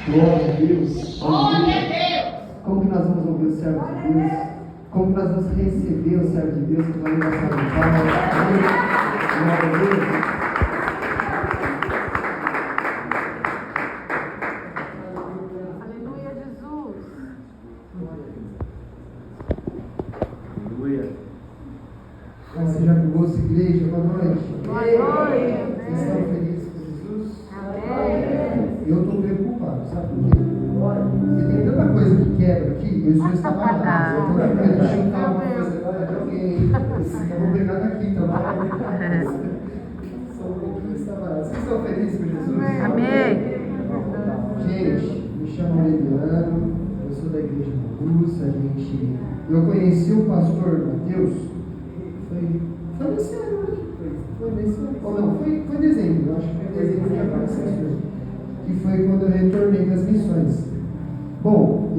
Glória a Deus. Glória a Deus. Como que nós vamos ouvir o servo de Deus? Como que nós vamos receber o servo de Deus que vai nos salvar? Glória a Deus. Aleluia, Jesus. Aleluia. Mas seja com gosto, igreja. Boa noite. Boa noite. Vocês estão felizes com Jesus? Amém. Eu estou preocupado, sabe por quê? Porque tem tanta coisa que quebra aqui, eu estou estabanado. Toda vez eu chutar uma coisa agora de alguém. Eu vou pegar daqui, tá bom? Sou um pouquinho estabanado. Vocês estão felizes com Jesus? Amém. Gente, me chamo Aureliano, eu sou da igreja Augusta, eu conheci o pastor Mateus, foi nesse ano, né? Foi nesse ano, ou não, foi em dezembro, eu acho que foi em dezembro que apareceu, que foi quando eu retornei das missões. Bom,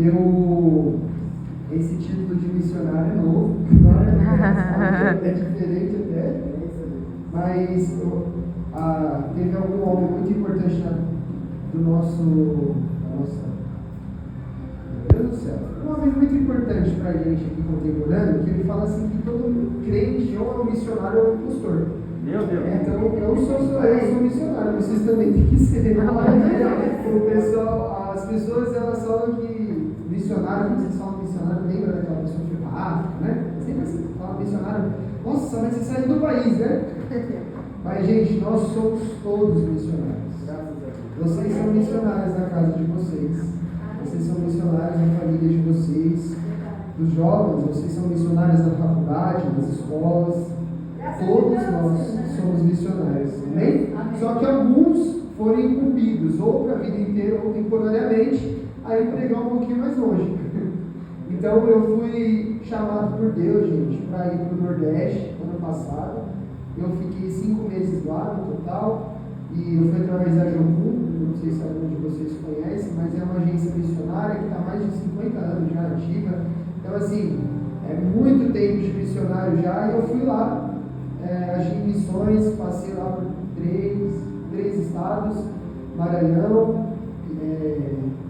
esse título de missionário é novo, é diferente até, mas teve algum homem muito importante do nosso, meu Deus do céu, um homem muito importante para a gente aqui contemporâneo, que ele fala assim que todo crente ou é um missionário ou é um impostor. Meu Deus. Então eu sou missionário, vocês também têm que ser. O pessoal, as pessoas elas falam que missionário, quando vocês falam missionário, lembra daquela pessoa que foi para a África, né? Sempre assim, fala missionário, nossa, mas você saiu do país, né? Mas gente, nós somos todos missionários. Vocês são missionários na casa de vocês. Vocês são missionários na família de vocês. Os jovens, vocês são missionários na faculdade, nas escolas. Todos nós somos missionários. Amém? Só que alguns foram incumbidos, ou para a vida inteira, ou temporariamente, a ir pregar um pouquinho mais longe. Então eu fui chamado por Deus, gente, para ir para o Nordeste ano passado. Eu fiquei 5 meses lá no total. E eu fui através da Jocum, não sei se algum de vocês conhece, mas é uma agência missionária que está há mais de 50 anos já ativa. Então, assim, é muito tempo de missionário já. E eu fui lá, agi em missões, passei lá por três estados: Maranhão,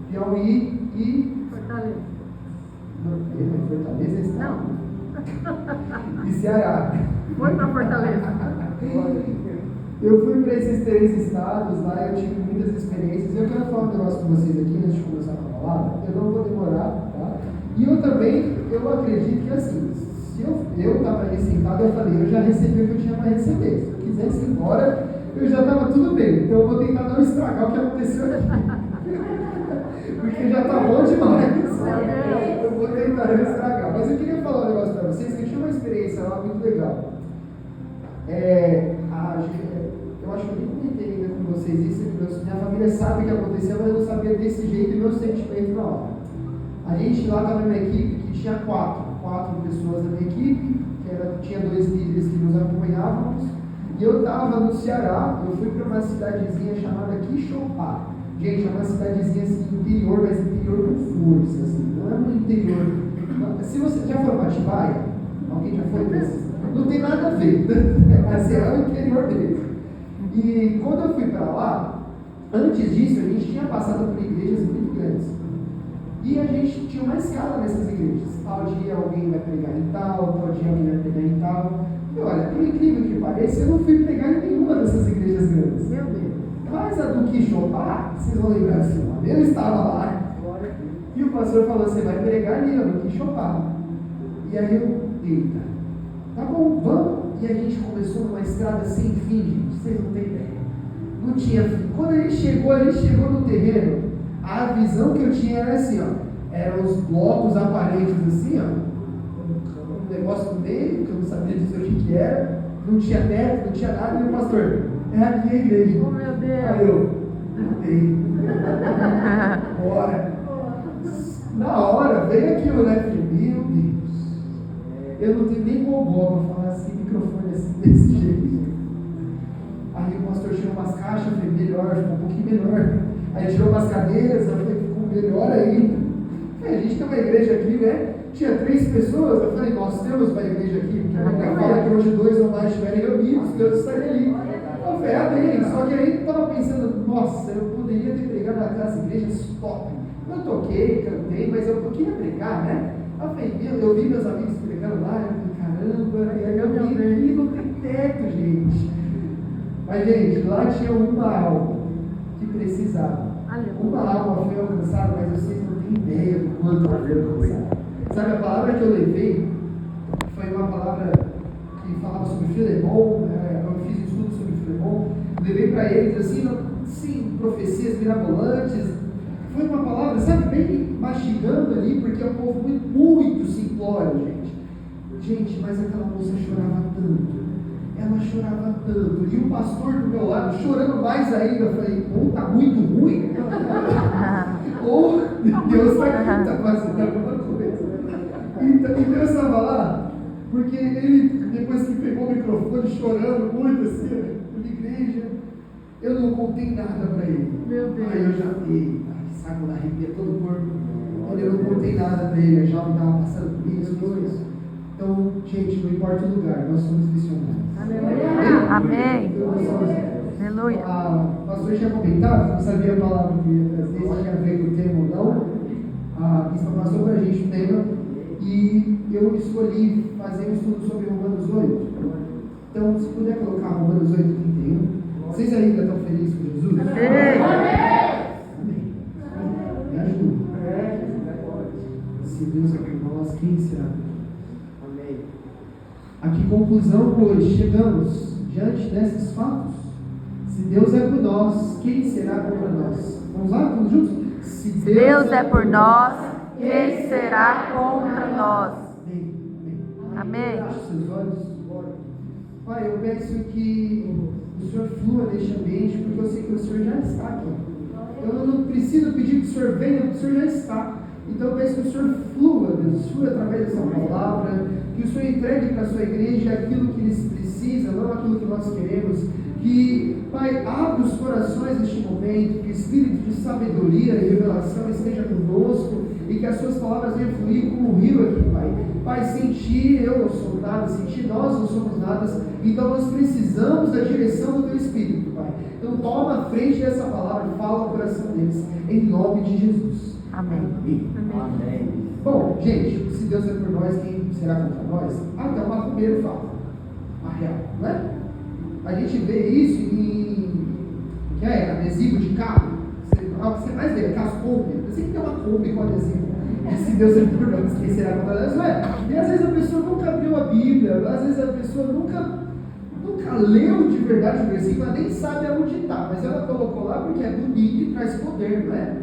Piauí e Fortaleza. Fortaleza é estado? Não. E Ceará. Foi para Fortaleza. Eu fui para esses 3 estados lá, eu tive muitas experiências. Eu quero falar um negócio com vocês aqui antes de começar a falar. Eu não vou demorar, tá? E eu também, eu acredito que assim, se eu estava ali sentado, eu falei, eu já recebi o que eu tinha para receber. Se eu quisesse ir embora, eu já estava tudo bem. Então eu vou tentar não estragar o que aconteceu aqui. Porque já está bom demais. Eu vou tentar não estragar. Mas eu queria falar um negócio para vocês, que eu tinha uma experiência lá muito legal. Eu acho que eu nem comentei ainda com vocês isso, minha família sabe o que aconteceu, mas eu não sabia desse jeito e meu sentimento na hora. A gente lá estava numa equipe que tinha 4 pessoas na minha equipe, tinha 2 líderes que nos acompanhávamos, e eu estava no Ceará. Eu fui para uma cidadezinha chamada Quixopá. Gente, é uma cidadezinha assim, interior, mas interior com força, assim, não é no interior. Se você já foi para Atibaia, alguém já foi desses? Não tem nada a ver, assim, é o interior dele. E quando eu fui para lá, antes disso, a gente tinha passado por igrejas muito grandes. E a gente tinha uma escala nessas igrejas. Tal dia alguém vai pregar em tal dia alguém vai pregar em tal. E olha, por incrível que pareça, eu não fui pregar em nenhuma dessas igrejas grandes. Meu Deus. Mas a do Quixopá, vocês vão lembrar assim, eu estava lá. E o pastor falou, você vai pregar ali, no Quixopá. E aí eu, eita, tá bom, vamos. E a gente começou numa estrada sem fim, gente, vocês não têm ideia. Não tinha fim. Quando a gente chegou no terreno, a visão que eu tinha era assim, ó. Eram os blocos aparentes assim, ó. Um negócio no meio, que eu não sabia dizer o que era. Não tinha teto, não tinha nada. E o pastor, é aqui a igreja. Oh, meu Deus. Aí eu, bora. Na hora, veio aquilo, né? Falei, meu Deus. Eu não tenho nem gogó para falar assim, microfone assim, desse jeito. Aí o pastor tirou umas caixas, eu falei, melhor, ficou um pouquinho melhor. Aí tirou umas cadeiras, eu falei, ficou melhor ainda. A gente tem uma igreja aqui, né? Tinha 3 pessoas, eu falei, nós temos uma igreja aqui, porque a Bíblia fala que hoje 2 ou mais estiverem reunidos, Deus estaria ali. Eu falei, falei, amém. Só que aí eu estava pensando, nossa, eu poderia ter pregado naquelas igrejas top. Eu toquei, cantei, mas eu queria pregar, né? Eu falei, eu vi meus amigos pregando lá, eu falei, caramba, eu vi aqui, não tem teto, gente. Mas, gente, lá tinha uma alma que precisava. Uma alma foi alcançada, mas vocês não têm ideia do quanto ela foi alcançada. Sabe, a palavra que eu levei foi uma palavra que falava sobre Filemon, eu fiz um estudo sobre Filemon, levei para eles assim, sim, profecias mirabolantes. Foi uma palavra, sabe, bem mastigando ali, porque é um povo muito simplório, gente. Gente, mas aquela moça chorava tanto. Ela chorava tanto. E o pastor do meu lado, chorando mais ainda, eu falei, pô, tá muito ruim? Ou Deus está fazendo alguma coisa. Então, e Deus estava lá, porque ele, depois que pegou o microfone, chorando muito assim, na igreja, eu não contei nada para ele. Meu Deus. Aí eu já dei, saco da arrepia todo o corpo. Olha, eu não contei nada para ele, eu já estava passando por isso. Então, gente, não importa o lugar, nós somos missionários. Aleluia. Amém. Então, Aleluia. o pastor tinha comentado, não sabia a palavra que às vezes tinha a ver com o tema ou não. A bispa passou para a gente o tema e eu escolhi fazer um estudo sobre Romanos 8. Então, se puder colocar Romanos 8, 31. Vocês ainda estão felizes com Jesus? Amém. Me ajuda. Se Deus é por nós, quem será? Amém. A que conclusão, pois, chegamos diante desses fatos? Se Deus é por nós, quem será contra nós? Vamos lá, todos juntos? Se Deus é por nós, quem será contra nós? Amém. Feche seus olhos. Pai, eu peço que o Senhor flua neste ambiente, porque eu sei que o Senhor já está aqui. Eu não preciso pedir que o Senhor venha, porque o Senhor já está. Então eu peço que o Senhor flua, Deus, flua através dessa palavra, que o Senhor entregue para a sua igreja aquilo que eles precisam, não aquilo que nós queremos. Que, Pai, abra os corações neste momento, que o espírito de sabedoria e revelação esteja conosco e que as suas palavras venham fluir como um rio aqui, Pai. Pai, sem ti eu não sou nada, sem ti nós não somos nada, então nós precisamos da direção do teu espírito, Pai. Então toma a frente dessa palavra e fala no coração deles, em nome de Jesus. Amém. Amém. Bom, gente, se Deus é por nós, quem será contra nós? Até o macumbeiro fala. A real, não é? A gente vê isso em adesivo de carro. Você mais vê, aquelas Kombi. Você tem que ter uma Kombi com adesivo. Se Deus é por nós, quem será contra nós? Não é? E às vezes a pessoa nunca abriu a Bíblia, às vezes a pessoa nunca leu de verdade o versículo, ela nem sabe aonde está, mas ela colocou lá porque é bonito e traz poder, não é?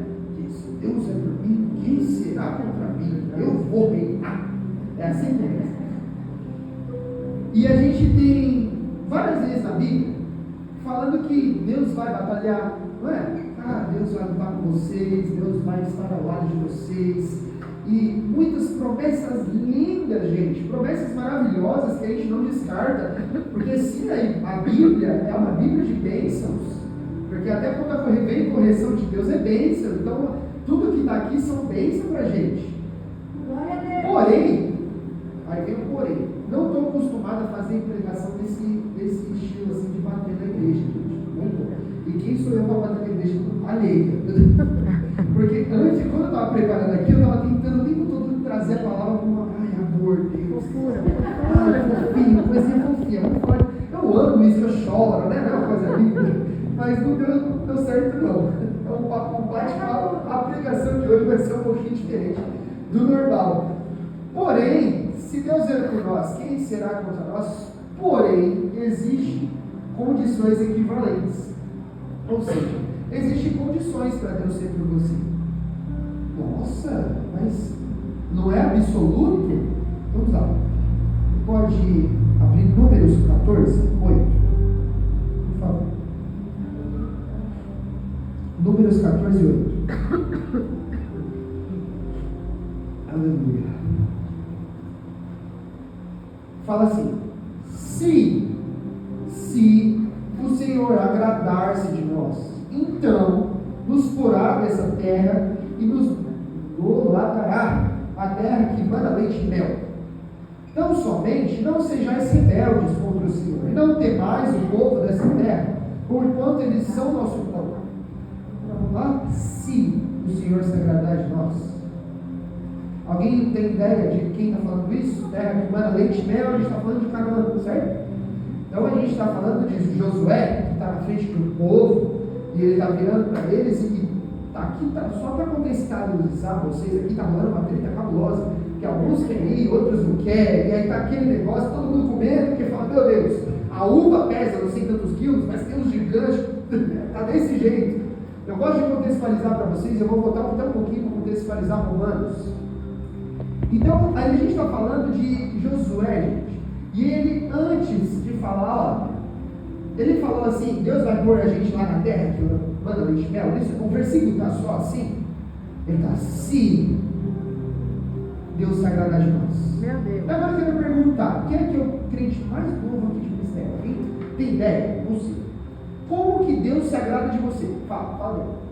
Se Deus é por mim, quem será contra mim? Eu vou reinar. É assim que é. E a gente tem várias vezes na Bíblia falando que Deus vai batalhar, não é? Deus vai lutar com vocês, Deus vai estar ao lado de vocês. E muitas promessas lindas, gente, promessas maravilhosas que a gente não descarta, porque sim, a Bíblia é uma Bíblia de bênçãos, porque até quando vem correção de Deus é bênção, então tudo que está aqui são bênçãos para a gente. Porém, aí vem o porém, não estou acostumado a fazer pregação desse estilo assim de bater na igreja, gente. Não estou. E quem sou eu para bater na igreja alheia? Porque antes, quando eu estava preparando aqui, eu estava tentando o tempo todo trazer a palavra como amor, Deus. Fofinho, coisinha fofinha. Eu amo isso, eu choro, né? Não é uma coisa linda. Mas não deu certo, não. Então, um bate-papo, a pregação de hoje vai ser um pouquinho diferente do normal. Porém, se Deus é por nós, quem será contra nós? Porém, existem condições equivalentes. Ou seja, existem condições para Deus ser por você. Nossa, mas não é absoluto? Vamos lá. Pode abrir Números 14, 8. Por favor. Números 14, 8. Aleluia. Fala assim: se o Senhor agradar-se de nós, então nos porá dessa terra e nos dará a terra que manda leite e mel. Tão somente não sejais rebeldes contra o Senhor, e não temais o povo dessa terra, porquanto eles são nosso pão. Vamos lá? Se o Senhor se agradar de nós. Alguém tem ideia de quem está falando isso? Terra que manda leite e mel, a gente está falando de Canaã, certo? Então a gente está falando de Josué, que está na frente do povo, e ele está virando para eles e está aqui, só para contextualizar vocês, aqui está rolando uma treta cabulosa, que alguns querem ir, outros não querem, e aí está aquele negócio, todo mundo com medo, porque fala, meu Deus, a uva pesa não sei tantos quilos, mas tem uns gigantes, está desse jeito. Eu gosto de contextualizar para vocês, eu vou voltar até um pouquinho para contextualizar Romanos. Então, aí a gente está falando de Josué, gente, e ele, antes de falar, ó, ele falou assim, Deus vai pôr a gente lá na terra, que manda leite e mel, o versículo está só assim, ele está assim, Deus se agradar de nós. Meu Deus. Agora eu quero perguntar, quem é que é o crente mais novo aqui de ministério? Alguém tem ideia? Não sei. Como que Deus se agrada de você? Fala.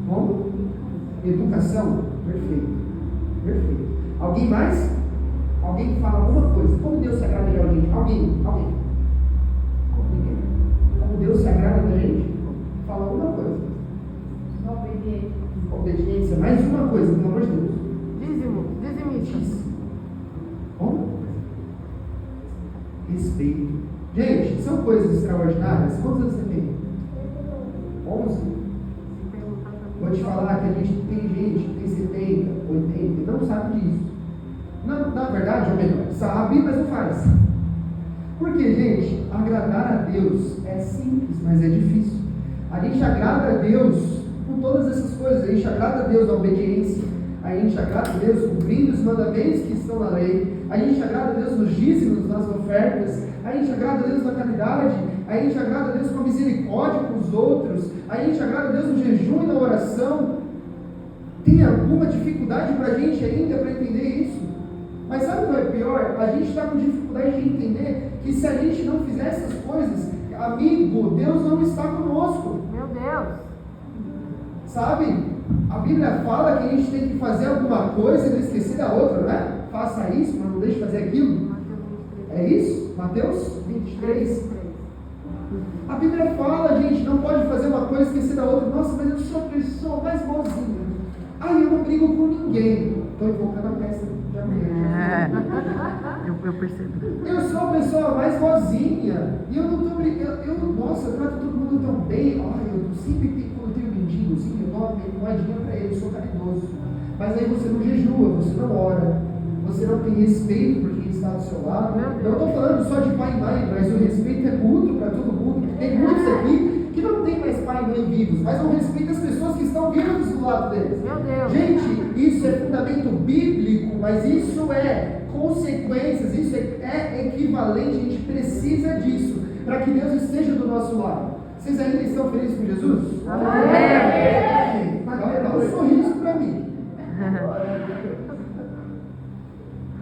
Como? Educação? Perfeito. Alguém mais? Alguém fala alguma coisa? Como Deus se agrada de alguém? Alguém? Ninguém. Como Deus se agrada da gente? Fala alguma coisa. Obediência. Mais uma coisa, pelo amor de Deus. Dizimista. Como? Respeito. Gente, são coisas extraordinárias. Quantos anos você tem? 11? Vou te falar que a gente tem gente que tem 70, 80 e não sabe disso. Na verdade, ou melhor, sabe, mas não faz. Porque, gente, agradar a Deus é simples, mas é difícil. A gente agrada a Deus com todas essas coisas. A gente agrada a Deus na obediência. A gente agrada a Deus cumprindo os mandamentos que estão na lei. A gente agrada a Deus nos dízimos, nas ofertas. A gente agrada a Deus na caridade. A gente agrada a Deus com a misericórdia com os outros. A gente agrada a Deus no jejum e na oração. Tem alguma dificuldade para a gente ainda para entender isso? Mas sabe o que é pior? A gente está com dificuldade de entender que se a gente não fizer essas coisas, amigo, Deus não está conosco. Meu Deus. Sabe? A Bíblia fala que a gente tem que fazer alguma coisa e não esquecer da outra, não é? Faça isso, mas não deixe de fazer aquilo. É isso? Mateus 23. A Bíblia fala, gente, não pode fazer uma coisa e esquecer da outra. Nossa, mas eu sou a pessoa mais boazinha. Eu não brigo com ninguém. Estou invocando a peça de amanhã. Eu percebo. Eu sou a pessoa mais boazinha. E eu não estou brigando. Nossa, eu trato todo mundo tão bem. Eu sempre quando tenho um mendigozinho, eu dou uma moedinha para ele, eu sou caridoso. Mas aí você não jejua, você não ora, você não tem respeito por quem está do seu lado. Eu estou falando só de pai e mãe, mas o respeito é mútuo para todo mundo. Tem muitos aqui que não tem mais pai e mãe vivos, mas não respeita as pessoas que estão vivas do lado deles. Meu Deus. Gente, isso é fundamento bíblico, mas isso é consequências, isso é equivalente, a gente precisa disso para que Deus esteja do nosso lado. Vocês ainda estão felizes com Jesus? Amém. Agora dá um sorriso para mim.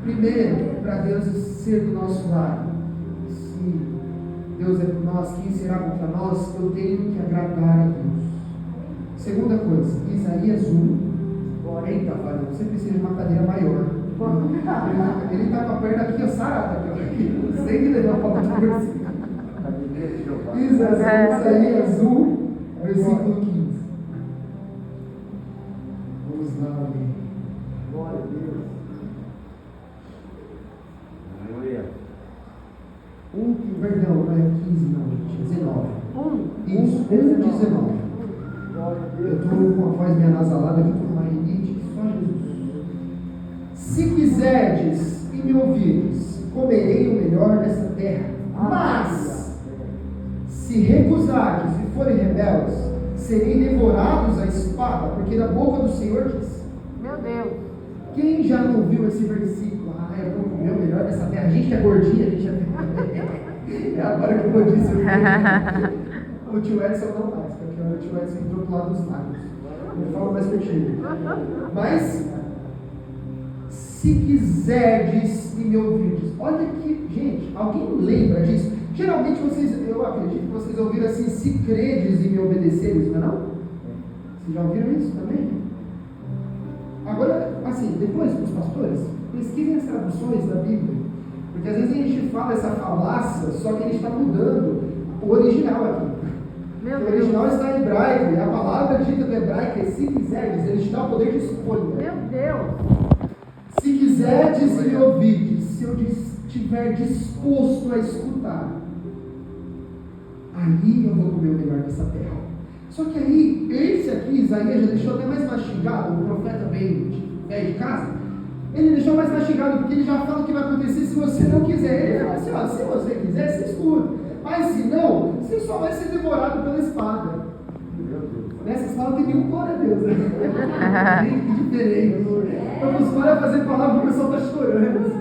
Primeiro, para Deus ser do nosso lado. Se Deus é por nós, quem será contra nós? Eu tenho que agradar a Deus. Segunda coisa, Isaías 1. Eita, Fábio, você precisa de uma cadeira maior. Ele está com a perna aqui, ó, sarada aqui, ó. Sem que levar a pauta do versículo. Isaías 1, versículo 15. Vamos lá, amém. Glória a Deus. Perdão, não é 15 não, gente, 19. Isso, 19. Eu estou com a voz meio anasalada, eu estou com uma rinite, só Jesus. Se quiserdes e me ouvirdes, comerei o melhor dessa terra. Mas, se recusardes e forem rebeldes, serei devorados à espada, porque da boca do Senhor diz. Meu Deus. Quem já não viu esse versículo? Eu vou comer o melhor dessa terra. A gente que é gordinha, a gente é agora que eu disse. O tio Edson não mais, porque o tio Edson entrou do lado dos magos. Eu falo mais contigo. Mas, se quiserdes e me ouvirdes, olha aqui, gente, alguém lembra disso? Geralmente eu acredito que vocês ouviram assim, se credes e me obedeceres, não é não? Vocês já ouviram isso também? Agora, assim, depois os pastores, pesquisem as traduções da Bíblia. Porque às vezes a gente fala essa falácia, só que a gente está mudando o original aqui. Meu O Deus. original está em hebraico, e a palavra dita do hebraico é se quiseres, ele te dá o poder de escolha. Meu Deus. Se quiserdes me ouvir, se eu estiver disposto a escutar, aí eu vou comer o melhor dessa terra. Só que aí, esse aqui, Isaías já deixou até mais mastigado, o profeta bem de casa, ele deixou mais mastigado, porque ele já fala o que vai acontecer se você não quiser. Ele fala assim, ó, se você quiser, você escuta. Mas se não, você só vai ser devorado pela espada. Nessas falas tem nenhum glória a Deus, né? Que diferente. Vamos para fazer palavra, o pessoal está chorando.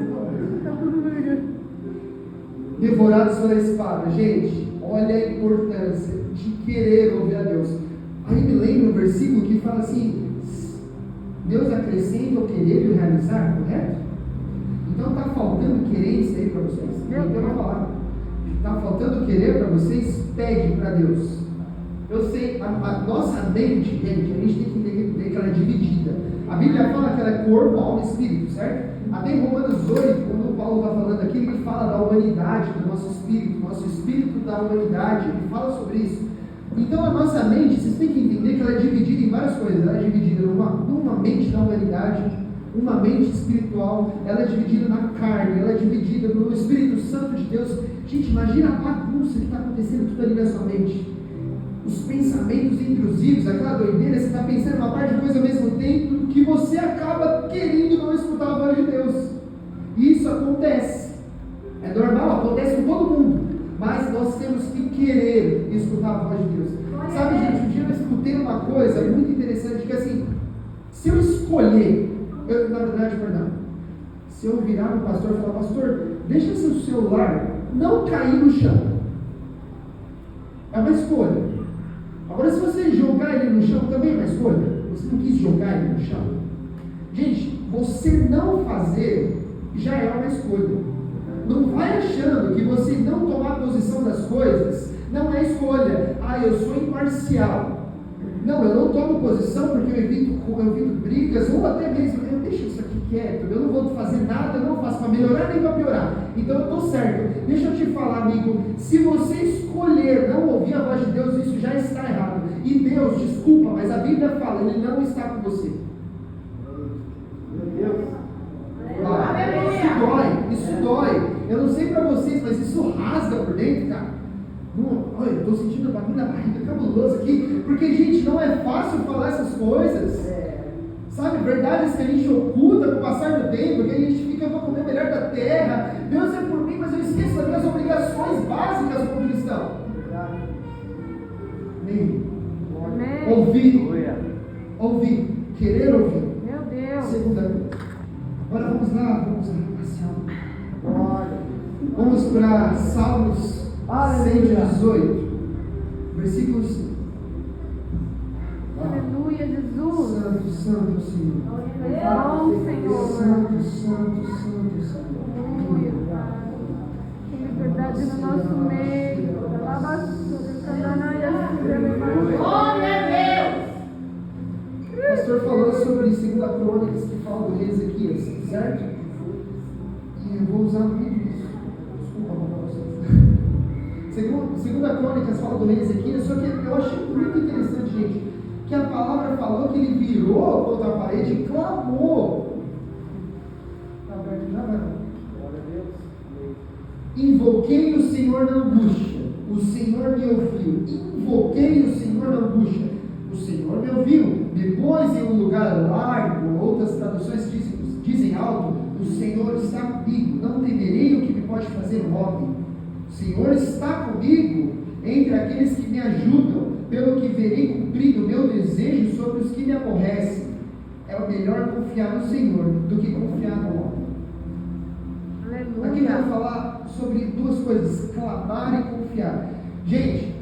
Devorados pela espada. Gente, olha a importância de querer ouvir a Deus. Aí me lembra um versículo que fala assim: Deus acrescenta o querer e o realizar, correto? Então está faltando querência aí para vocês. Então eu vou falar. Está faltando querer para vocês? Pede para Deus. Eu sei, a nossa mente, gente, a gente tem que entender que ela é dividida. A Bíblia fala que ela é corpo, alma e espírito, certo? Até em Romanos 8, quando o Paulo está falando aqui, ele fala da humanidade, do nosso espírito da humanidade, ele fala sobre isso. Então a nossa mente, vocês têm que entender que ela é dividida em várias coisas. Ela é dividida numa mente da humanidade, uma mente espiritual, ela é dividida na carne, ela é dividida no Espírito Santo de Deus. Gente, imagina a bagunça que está acontecendo tudo ali na sua mente. Os pensamentos intrusivos, aquela doideira, você está pensando uma parte de coisa ao mesmo tempo, que você acaba querendo não escutar a voz de Deus. E isso acontece. É normal, acontece com todo mundo. Mas nós temos que querer escutar a voz de Deus. Sabe, gente, um dia eu escutei uma coisa muito interessante, que assim, se eu escolher, se eu virar no pastor e falar, pastor, deixa seu celular não cair no chão. É uma escolha. Agora, se você jogar ele no chão, também é uma escolha. Você não quis jogar ele no chão. Gente, você não fazer já é uma escolha. Não vai achando que você não tomar posição das coisas não é escolha. Eu sou imparcial. Não, eu não tomo posição porque eu evito brigas, ou até mesmo, eu deixo isso aqui quieto, eu não vou fazer nada, eu não faço para melhorar nem para piorar. Então eu estou certo. Deixa eu te falar, amigo, se você escolher não ouvir a voz de Deus, isso já está errado. E Deus, desculpa, mas a Bíblia fala, Ele não está com você. Meu Deus. Isso dói. Eu não sei para vocês, mas isso rasga por dentro, cara. Olha, eu estou sentindo o bagulho na barriga cabuloso aqui, porque, gente, não é fácil falar essas coisas. Sabe, verdades que a gente oculta com o passar do tempo, que a gente fica, eu vou comer o melhor da terra, Deus é por mim, mas eu esqueço das minhas obrigações básicas como cristão. Ouvir, querer ouvir. Meu Deus. Segunda coisa. Agora vamos lá. Vamos para Salmos 118, versículo 5. Aleluia, Jesus. Santo Senhor. Bom, Senhor. Santo Senhor. Aleluia. Tem liberdade no nosso meio. O pastor falou sobre 2 Crônicas, que fala do rei Ezequias, certo? E eu vou usar muito isso. Desculpa para vocês. 2 Crônicas fala do rei Ezequias, só que eu achei muito interessante, gente, que a palavra falou que ele virou contra a parede e clamou. Está aberto já, vai? Invoquei o Senhor na angústia, o Senhor me ouviu. Invoquei o Senhor na angústia, o Senhor me ouviu. Me pôs em um lugar largo, outras traduções dizem alto, o Senhor está comigo, não temerei o que me pode fazer homem. O Senhor está comigo entre aqueles que me ajudam, pelo que verei cumprido o meu desejo sobre os que me aborrecem. É melhor confiar no Senhor do que confiar no homem. Aleluia. Aqui eu quero falar sobre duas coisas: clamar e confiar. Gente,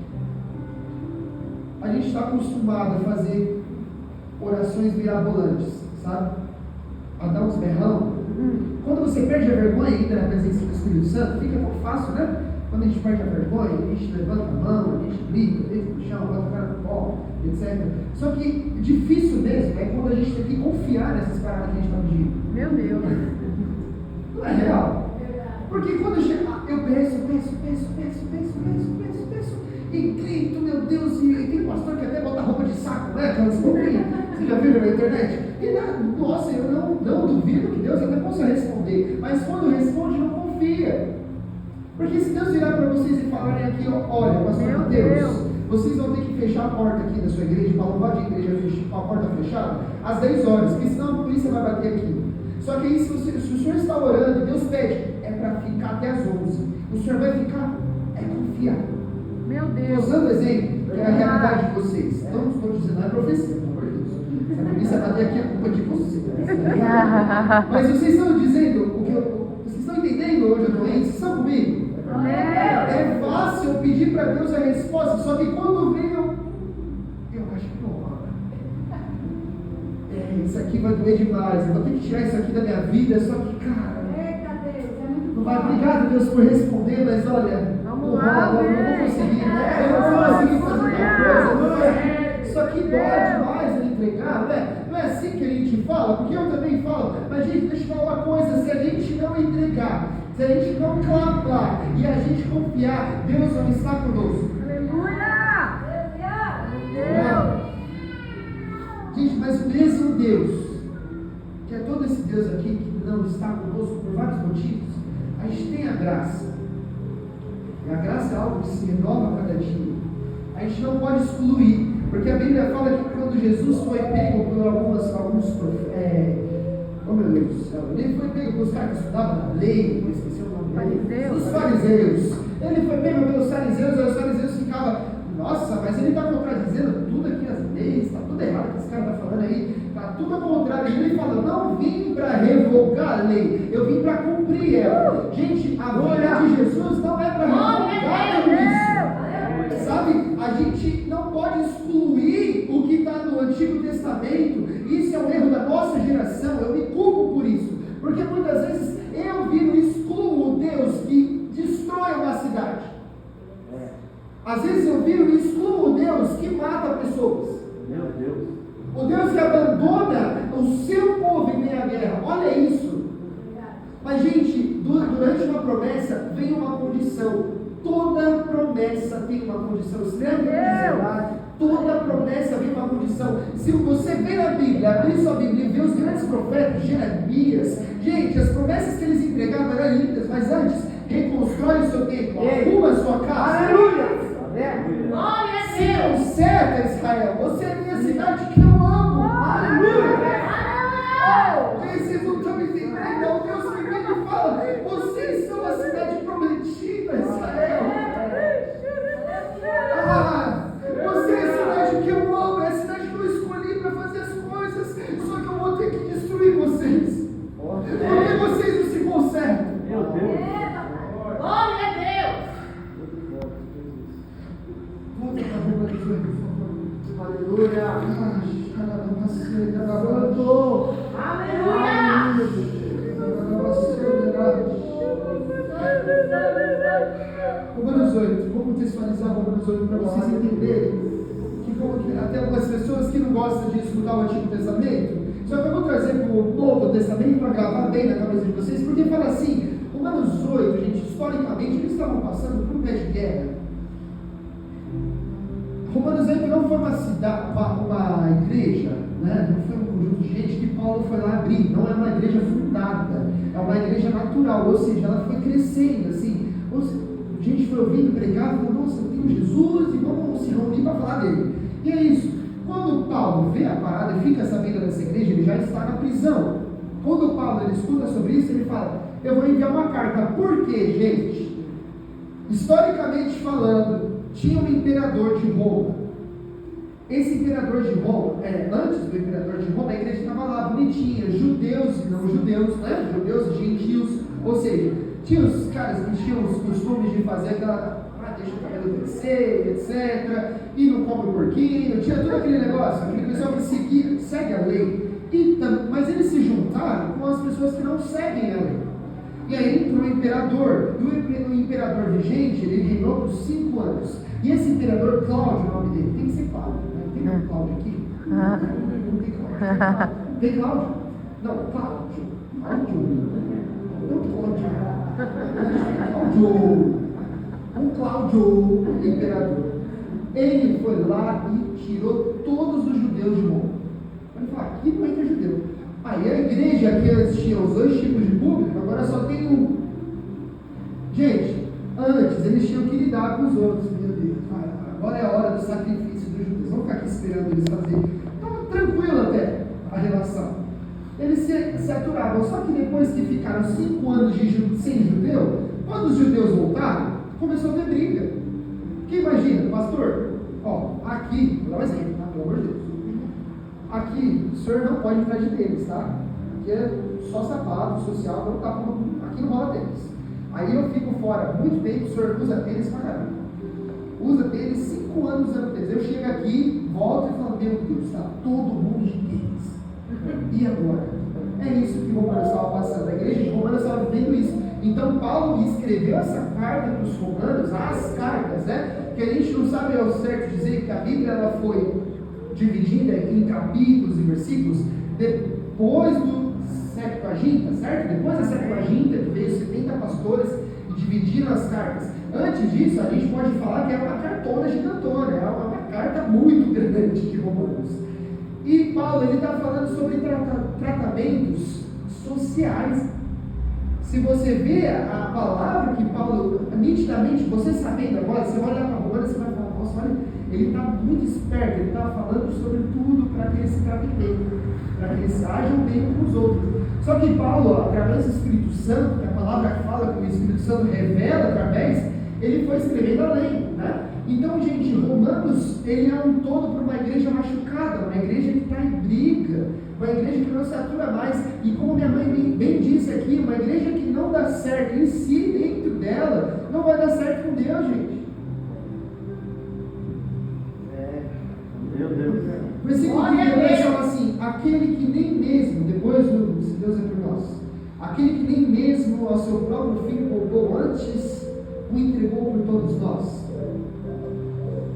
a gente está acostumado a fazer orações mirabolantes, sabe? A dar uns berrão. Quando você perde a vergonha ainda na presença do Espírito Santo, fica tão fácil, né? Quando a gente perde a vergonha, a gente levanta a mão, a gente grita, deita no chão, bota a cara no pó, etc. Só que difícil mesmo é quando a gente tem que confiar nessas paradas que a gente está pedindo. Meu Deus. Não é real? Porque quando eu peço, e grito, meu Deus, e tem pastor que até bota roupa de saco, né? Aquelas roupinhas, vocês já viram na internet? E nossa, eu não duvido que Deus até possa responder, mas quando responde, não confia. Porque se Deus virar para vocês e falarem aqui, olha, pastor Mateus, vocês vão ter que fechar a porta aqui da sua igreja, para louvar de igreja com a porta fechada, às 10 horas, porque senão a polícia vai bater aqui. Só que aí, se o senhor está orando, Deus pede, é para ficar até às 11. O senhor vai ficar, é confiar. Meu Estou Deus. usando exemplo, que é a realidade de vocês. Não estou dizendo, não é profecia, pelo amor de Deus. Se a polícia bater aqui, é culpa de vocês. Mas vocês estão dizendo, vocês estão entendendo onde eu estou indo? Vocês estão comigo? É fácil eu pedir para Deus a resposta, só que quando vem eu acho que não rola. Isso aqui vai doer demais, eu vou ter que tirar isso aqui da minha vida, só que, cara, não vai, obrigado Deus por responder, mas olha, Vamos não lá, rola, eu não vou conseguir, eu não vou conseguir fazer tal coisa, isso aqui dói demais eu entregar, não é assim que a gente fala, porque eu também falo, mas gente, deixa eu falar uma coisa, se a gente não entregar, se a gente não clamar e a gente confiar, Deus não está conosco. Aleluia! Gente, mas o mesmo Deus, que é todo esse Deus aqui que não está conosco por vários motivos, a gente tem a graça. E a graça é algo que se renova a cada dia. A gente não pode excluir, porque a Bíblia fala que quando Jesus foi pego por alguns oh meu Deus do céu, ele foi pego pelos caras que estudavam na lei, eu esqueci o nome dele, os fariseus. Ele foi pego pelos fariseus, e os fariseus ficavam, nossa, mas ele está contradizendo tudo aqui as leis, está tudo errado que esse cara está falando aí, está tudo ao contrário. Ele falou, não vim para revogar a lei, eu vim para cumprir ela. Gente, a glória de Jesus não é para revogar tudo isso. Sabe, a gente não pode excluir o que está no Antigo Testamento. Isso é um erro da nossa geração, eu me culpo por isso, porque muitas vezes eu viro e excluo o Deus que destrói uma cidade. Às vezes eu viro e excluo o Deus que mata pessoas. Meu Deus. O Deus que abandona o seu povo em meio à guerra. Olha isso. Mas gente, durante uma promessa vem uma condição. Toda promessa tem uma condição. Toda promessa vem uma condição. Se você vê na Bíblia, abrir sua Bíblia e ver os grandes profetas, Jeremias, gente, as promessas que eles entregavam eram lindas, mas antes, reconstrói o seu templo, arruma a sua casa. Aleluia! Se conserta, Israel, você é a minha cidade que eu amo. Aleluia! Vocês não estão entendendo. Então Deus que vem e fala, vocês são a cidade prometida, Israel. Você é a cidade que eu amo, é a cidade que eu escolhi para fazer as coisas, só que eu vou ter que destruir vocês. Porque vocês não se consertam. Meu Deus. Glória a Deus. Volta para a rua dos olhos, por favor. Aleluia. Romanos 8, vou contextualizar Romanos 8 para vocês entenderem que até algumas pessoas que não gostam de escutar o Antigo Testamento, só que eu vou trazer para o Novo Testamento para gravar bem na cabeça de vocês, porque fala assim, Romanos 8, gente, historicamente eles estavam passando por um pé de guerra. Romanos 8 não foi uma igreja, né? Não foi um conjunto de gente que Paulo foi lá abrir, não é uma igreja fundada, é uma igreja natural, ou seja, ela foi crescendo, assim, a gente foi ouvindo pregar, falou, nossa, eu tenho Jesus e vamos se reunir para falar dele. E é isso, quando Paulo vê a parada e fica sabendo dessa igreja, ele já está na prisão. Quando Paulo ele escuta sobre isso, ele fala, eu vou enviar uma carta. Por quê, gente? Historicamente falando, tinha um imperador de Roma. Esse imperador de Roma, antes do imperador de Roma, a igreja estava lá bonitinha, judeus e não judeus, né? Judeus e gentios, ou seja, tinha os caras que tinham os costumes de fazer aquela, deixa o cabelo crescer, etc, e não come porquinho, tinha todo aquele negócio, aquele pessoal que segue a lei, mas eles se juntaram com as pessoas que não seguem a lei. E aí entrou o imperador, e o imperador vigente, ele reinou por 5 anos. E esse imperador, Cláudio, o nome dele, tem que ser Cláudio, né? Tem um Cláudio aqui? Não tem Cláudio. Tem Cláudio? Não, Cláudio. Não, Cláudio. O Cláudio, o imperador, ele foi lá e tirou todos os judeus de Roma. Ele falou, aqui não entra judeu. Aí a igreja que antes tinha os dois tipos de público, agora só tem um. Gente, antes eles tinham que lidar com os outros, meu Deus. Agora é a hora do sacrifício dos judeus. Vamos ficar aqui esperando eles fazerem. Então, tranquilo até a relação. Eles se aturavam, só que depois que ficaram 5 anos sem judeu, quando os judeus voltaram, começou a ter briga. Quem imagina, pastor? Ó, aqui, vou dar um exemplo, tá? Pelo amor de Deus. Aqui, o senhor não pode entrar de tênis, tá? Aqui é só sapato, social, não tá, aqui não rola tênis. Aí eu fico fora muito tempo, o senhor usa tênis pra caramba. Usa tênis, 5 anos usando tênis. Eu chego aqui, volto e falo, meu Deus, tá todo mundo de tênis. E agora? É isso que Romanos estava passando. A igreja de Romanos estava vivendo isso. Então Paulo escreveu essa carta para os romanos, as cartas, né? Que a gente não sabe ao certo dizer que a Bíblia ela foi dividida em capítulos e versículos depois do Septuaginta, certo? Depois da Septuaginta, que veio 70 pastores e dividiram as cartas. Antes disso, a gente pode falar que é uma cartona gigantona, é uma carta muito grande de Romanos. E Paulo, ele está falando sobre tratamentos sociais. Se você vê a palavra que Paulo, nitidamente, você sabendo agora, você vai olhar para Romanos e você vai falar, nossa, olha, ele está muito esperto, ele está falando sobre tudo para que eles se tratem bem, para que eles ajam bem com os outros. Só que Paulo, através do Espírito Santo, que a palavra fala que o Espírito Santo revela através, ele foi escrevendo além, né? Então, gente, Romanos, ele é um todo para uma igreja machucada, uma igreja que está em briga, uma igreja que não se atura mais, e como minha mãe bem disse aqui, uma igreja que não dá certo em si, dentro dela, não vai dar certo com Deus, gente. Meu Deus. Versículo 32 fala assim, aquele que nem mesmo, depois do se Deus é por nós, aquele que nem mesmo ao seu próprio filho poupou, antes o entregou por todos nós.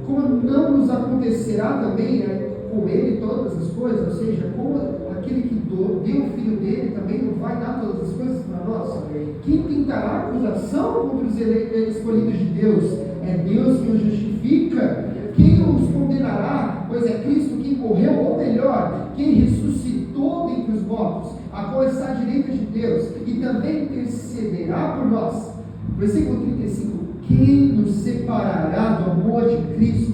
Como não nos acontecerá também com ele todas as coisas, ou seja, como aquele que deu o filho dele também não vai dar todas as coisas para nós? Quem tentará acusação contra os escolhidos de Deus? É Deus que os justifica. Quem os condenará? Pois é Cristo quem morreu, ou melhor, quem ressuscitou dentre os mortos, a qual está à direita de Deus, e também intercederá por nós. Versículo 35. Quem nos separará do amor de Cristo?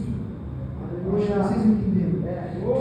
Acho que vocês entenderam.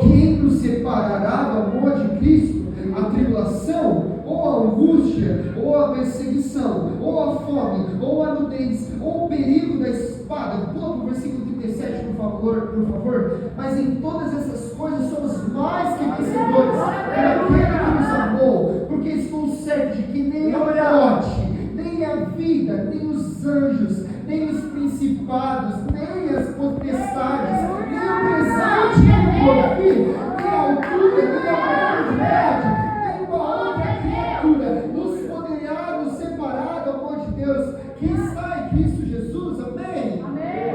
Quem nos separará do amor de Cristo? A tribulação, ou a angústia, ou a perseguição, ou a fome, ou a nudez, ou o perigo da espada. Pula para o versículo 37, por favor. Mas em todas essas coisas somos mais que vencedores por aquele que nos amou, porque estou certo de que nem a morte, nem a vida, nem os anjos, nem os principados, nem as potestades, nem o presente, nem o porvir, nem a altura, nem a profundidade, nem uma outra criatura nos poderá nos separar do amor de Deus que está em Cristo Jesus. Amém? Amém.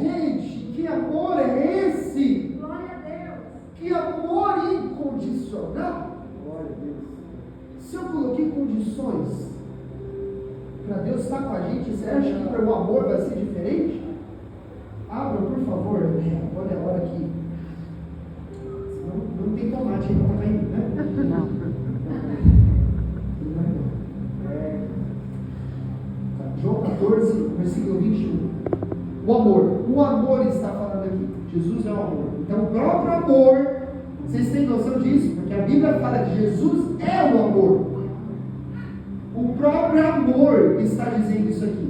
Gente, que amor é esse? Glória a Deus. Que amor incondicional. Glória a Deus. Se eu coloquei condições para Deus estar com a gente, você acha que para o amor vai ser diferente? Abra, por favor, olha a hora aqui. Não tem tomate aí para cair, né? Não. João 14, versículo 21. O amor está falando aqui. Jesus é o amor. Então, o próprio amor, vocês têm noção disso? Porque a Bíblia fala que Jesus é o amor. O próprio amor está dizendo isso aqui.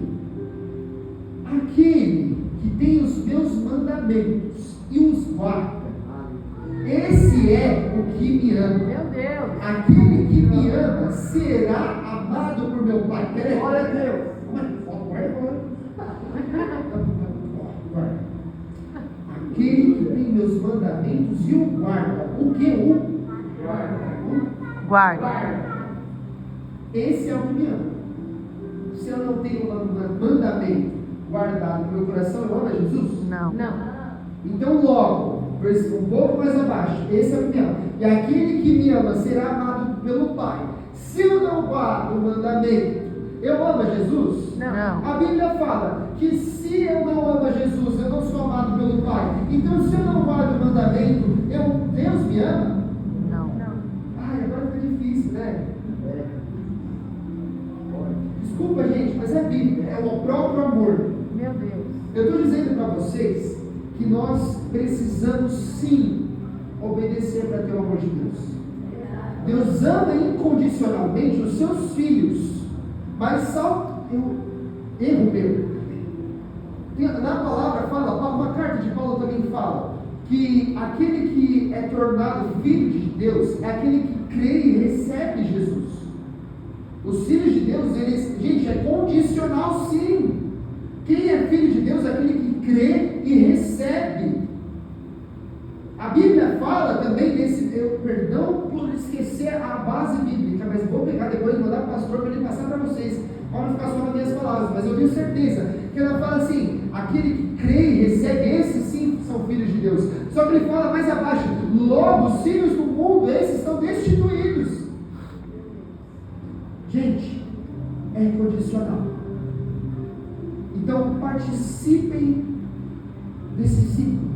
Aquele que tem os meus mandamentos e os guarda, esse é o que me ama. Meu Deus. Aquele que me ama será amado por meu Pai. Peraí. Glória a Deus. Aquele que tem meus mandamentos e o guarda. O que? O Guarda. Esse é o que me ama. Se eu não tenho um mandamento guardado no meu coração, eu amo a Jesus? Não. Então logo, um pouco mais abaixo, esse é o que me ama. E aquele que me ama será amado pelo Pai. Se eu não guardo o mandamento, eu amo a Jesus? Não. A Bíblia fala que se eu não amo a Jesus, eu não sou amado pelo Pai. Então, se eu não guardo o mandamento, Deus me ama? Não. Ai, agora fica difícil, né? Desculpa, gente, mas é Bíblia, é o próprio amor. Meu Deus. Eu estou dizendo para vocês que nós precisamos sim obedecer para ter o amor de Deus. Deus ama incondicionalmente os seus filhos, mas erro meu. Na palavra fala, uma carta de Paulo também fala, que aquele que é tornado filho de Deus é aquele que crê e recebe Jesus. Os filhos de Deus, gente, é condicional sim. Quem é filho de Deus é aquele que crê e recebe. A Bíblia fala também perdão por esquecer a base bíblica, mas vou pegar depois e mandar para o pastor para ele passar para vocês, para não ficar só nas minhas palavras, mas eu tenho certeza que ela fala assim, aquele que crê e recebe, esses sim são filhos de Deus. Só que ele fala mais abaixo, logo os filhos do mundo, esses são destituídos. Gente, é incondicional. Então participem desse ciclo,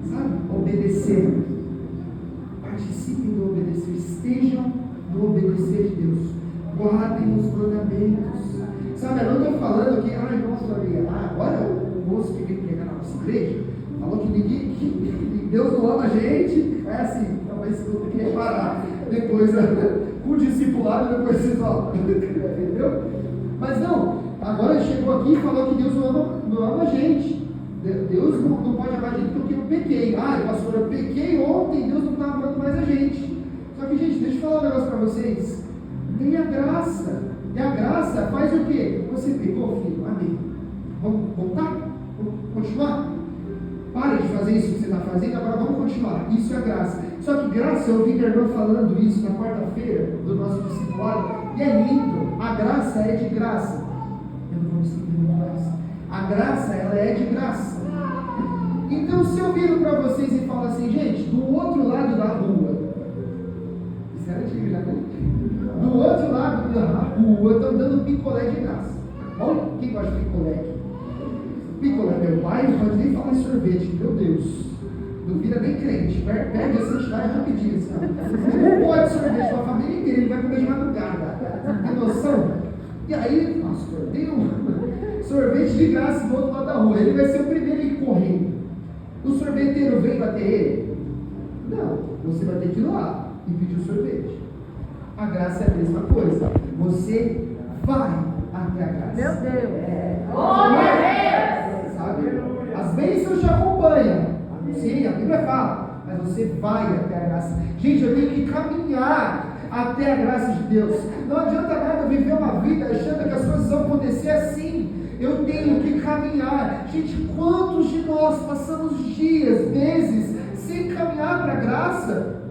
sabe? Obedecer. Participem do obedecer, estejam no obedecer de Deus. Guardem os mandamentos. Sabe, eu não estou falando que, agora o moço que veio pregar na nossa igreja falou que Deus não ama a gente. É assim, talvez você não tenha que reparar. Depois, com o discipulado, depois vocês falam. Entendeu? Mas não, agora chegou aqui e falou que Deus não ama a gente. Deus não pode amar a gente porque eu pequei. Pastor, eu pequei ontem, Deus não está amando mais a gente. Só que, gente, deixa eu falar um negócio para vocês. Tem a graça. E a graça faz o quê? Você pecou, filho? Amém. Vamos voltar? Vamos continuar? Pare de fazer isso que você está fazendo, agora vamos continuar. Isso é graça. Só que graça, eu ouvi minha irmã falando isso na quarta-feira do nosso discipulado, e é lindo. A graça é de graça. Eu não vou me sentir muito mais. A graça, ela é de graça. Então, se eu viro para vocês e falo assim, gente, do outro lado da rua, isso era antigo já, né? Do outro lado da rua, estão dando picolé de graça. Olha, quem gosta de picolé aqui? Picolé, meu pai, não pode nem falar em sorvete, meu Deus. Não vira nem crente, perde a santidade rapidinho, sabe? Não pode sorvete para a família inteira, ele vai comer de madrugada. Tem noção? E aí, pastor, tem um sorvete de graça do outro lado da rua, ele vai ser o primeiro a ir correndo. O sorveteiro vem bater ele? Não, você vai ter que ir lá e pedir o sorvete. A graça é a mesma coisa. Você vai até a graça. Meu Deus. Glória a Deus. Sabe? As bênçãos te acompanham. Sim, a Bíblia fala. Mas você vai até a graça. Gente, eu tenho que caminhar até a graça de Deus. Não adianta nada viver uma vida achando que as coisas vão acontecer assim. Eu tenho que caminhar. Gente, quantos de nós passamos dias, meses, sem caminhar para a graça?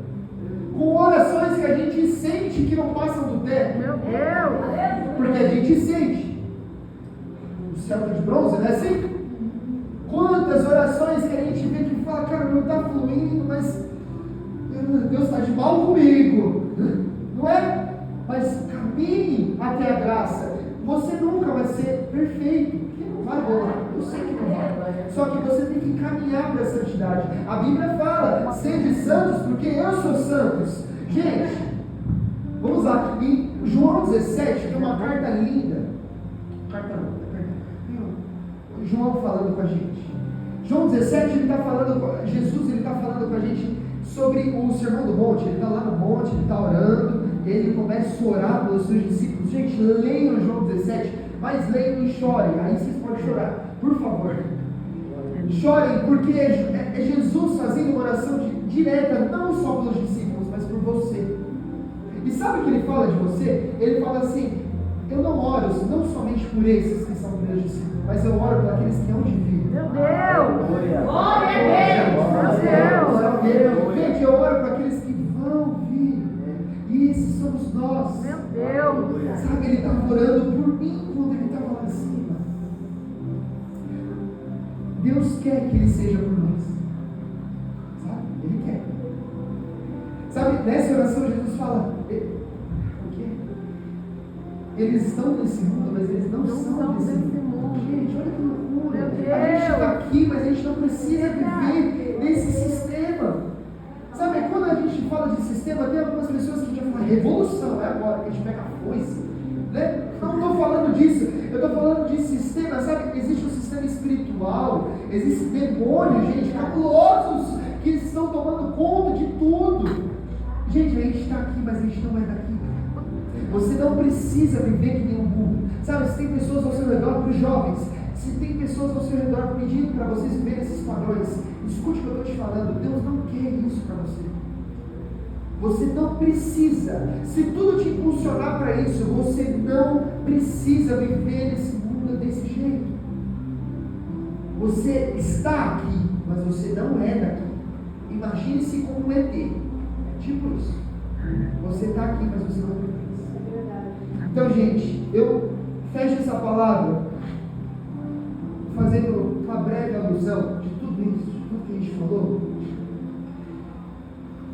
Com orações que a gente sente que não passam do teto. Meu Deus. Porque a gente sente. O céu tá de bronze, não é assim? Quantas orações que a gente vê que fala, cara, não está fluindo, mas Deus está de mal comigo. Não é? Mas caminhe até a graça. Você nunca vai ser perfeito. Porque não vai rolar. Eu sei que não vai. Só que você tem que caminhar para a santidade. A Bíblia fala, sede santos, porque eu sou santos. Gente, vamos lá. Em João 17 tem uma carta linda. João falando com a gente. João 17, ele está falando, Jesus ele está falando com a gente sobre o Sermão do Monte. Ele está lá no monte, ele está orando, e ele começa a orar pelos seus discípulos. Gente, leiam João 17, mas leiam e chorem. Aí vocês podem chorar, por favor. Chorem, porque é Jesus fazendo uma oração direta, não só pelos discípulos, mas por você. E sabe o que ele fala de você? Ele fala assim, eu não oro não somente por esses que são meus discípulos, mas eu oro por aqueles que hão de vir. Meu Deus. Glória a Deus. Gente, eu oro para aqueles que vão vir. E esses somos nós. Meu Deus. Sabe, ele estava orando por mim quando ele estava lá em cima. Deus quer que ele seja por nós. Sabe? Ele quer. Sabe, nessa oração Jesus fala, o quê? Eles estão nesse mundo, mas eles não são desse mundo. Gente, olha que loucura. Meu A gente está Deus. aqui, mas a gente não precisa viver nesse sistema. Sabe, quando a gente fala de sistema, tem algumas pessoas que já falam, revolução, é agora que a gente pega a foice. Né? Não estou falando disso, eu estou falando de sistema, sabe? Existe um sistema espiritual, existem demônios, gente, cabulosos, que estão tomando conta de tudo. Gente, a gente está aqui, mas a gente não é daqui. Você não precisa viver que nem um burro. Sabe, se tem pessoas ao seu redor, para os jovens, se tem pessoas ao seu redor pedindo para vocês viverem esses padrões, escute o que eu estou te falando, Deus não quer isso para você. Você não precisa. Se tudo te impulsionar para isso, você não precisa viver esse mundo desse jeito. Você está aqui, mas você não é daqui. Imagine-se como um ET. É tipo isso. Você está aqui, mas você não pertence. Então, gente, eu fecho essa palavra fazendo uma breve alusão de tudo isso, de tudo que a gente falou.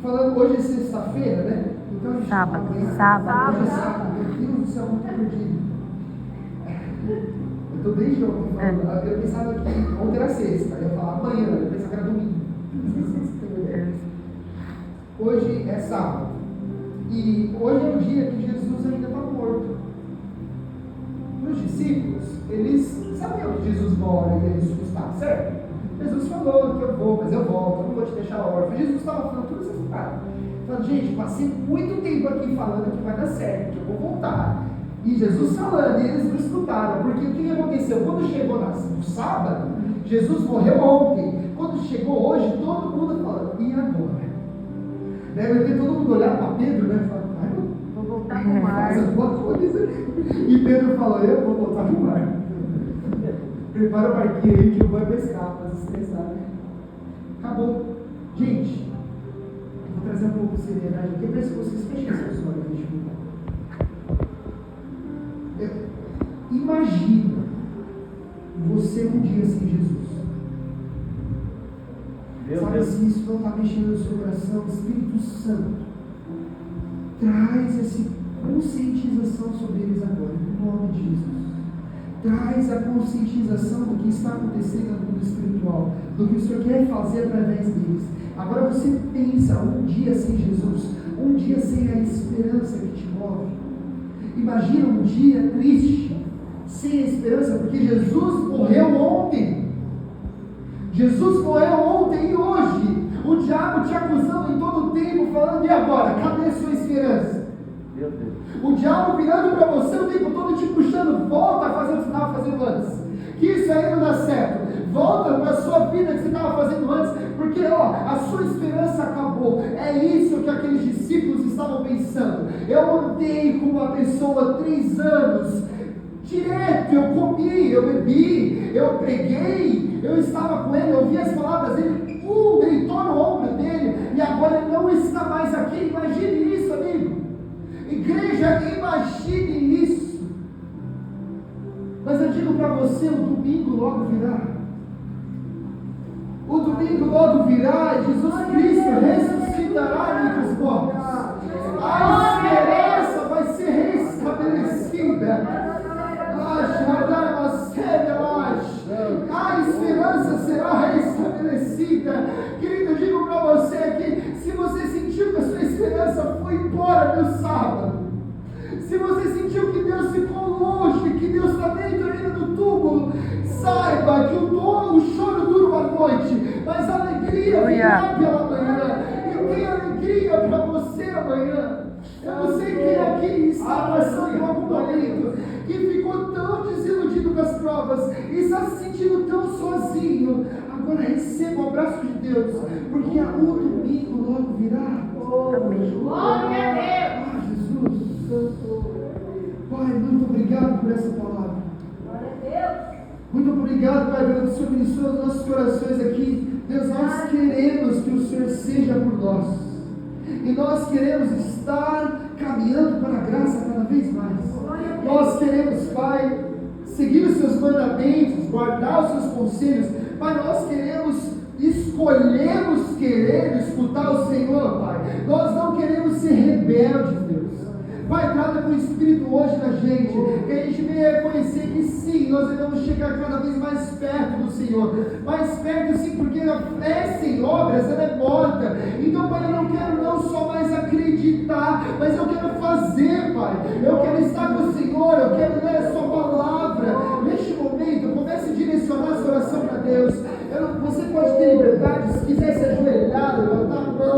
Falando, hoje é sexta-feira, né? Então a gente Sábado. Hoje é sábado. Meu Deus do céu, muito perdido. Eu estou desde ontem falando. Eu pensava que ontem era sexta, eu ia falar amanhã, eu pensava que era domingo. Hoje é sábado. E hoje é o dia que Jesus ainda está morto. Para os discípulos, eles sabiam que Jesus mora e ia ressuscitar, certo? Jesus falou que eu vou, mas eu volto, eu não vou te deixar órfão. Jesus estava falando todas essas paradas. Falando, gente, passei muito tempo aqui falando que vai dar certo, que eu vou voltar. E Jesus falando, e eles não escutaram. Porque o que aconteceu? Quando chegou no sábado, Jesus morreu ontem. Quando chegou hoje, todo mundo falando, e agora? Deve ter todo mundo olhar para Pedro, né? Falando, ai, Vou voltar pro mar. faz alguma coisa. E Pedro falou, eu vou voltar pro mar. Prepara o barquinho aí que não vai pescar, para se estressar. Acabou. Gente, vou trazer um pouco de seriedade aqui. Eu peço que vocês fechem seus olhos antes de mudar. Imagina você um dia sem Jesus. Sabe, se isso não está mexendo no seu coração, o Espírito Santo traz essa conscientização sobre eles agora, em nome de Jesus. Traz a conscientização do que está acontecendo no mundo espiritual, do que o Senhor quer fazer através deles. Agora você pensa, um dia sem Jesus, um dia sem a esperança que te move. Imagina um dia triste, sem a esperança, porque Jesus morreu ontem. Jesus morreu ontem e hoje o diabo te acusando em todo o tempo, falando, e agora? Cadê a sua esperança? Meu Deus. O diabo virando para você o tempo todo te puxando, volta a fazer o que você estava fazendo antes, que isso aí não dá certo, volta para a sua vida que você estava fazendo antes, porque a sua esperança acabou. É isso que aqueles discípulos estavam pensando. Eu andei com uma pessoa 3 anos, direto, eu comi, eu bebi, eu preguei, eu estava com ele, eu ouvi as palavras dele, deitou no ombro dele, e agora ele não está mais aqui. Imagine isso, amigo. Igreja, imagine isso. Mas eu digo para você, o domingo logo virá. O domingo logo virá e Jesus Cristo ressuscitará entre os mortos. A esperança vai ser restabelecida. A esperança será restabelecida. Querido, eu digo para você que se você sentiu que a sua esperança foi embora no sábado, se você sentiu que Deus ficou longe, que Deus está dentro ainda do túmulo, saiba que o choro dura uma noite, mas a alegria virá pela manhã. Eu tenho alegria para você amanhã. Eu não sei quem aqui está passando em algum momento que ficou tão desiludido com as provas e está se sentindo tão sozinho. Agora receba o abraço de Deus, porque o domingo logo virá. Glória a Deus. Jesus. Pai, muito obrigado por essa palavra. Glória a Deus. Muito obrigado, Pai, pelo que o Senhor ministrou nos nossos corações aqui. Deus, nós queremos que o Senhor seja por nós. E nós queremos estar caminhando para a graça cada vez mais. Nós queremos, Pai, seguir os seus mandamentos, guardar os seus conselhos. Pai, nós escolhemos querer escutar o Senhor, Pai. Nós não queremos ser rebeldes, Deus. Pai, trata com o Espírito hoje da gente, que a gente venha reconhecer que sim, nós devemos chegar cada vez mais perto do Senhor, mais perto sim, porque a fé sem obras, ela é morta. Então, Pai, eu não quero não só mais acreditar, mas eu quero fazer, Pai, eu quero estar com o Senhor, eu quero ler a sua palavra. Neste momento, comece a direcionar a sua oração para Deus. Você pode ter liberdade, se quiser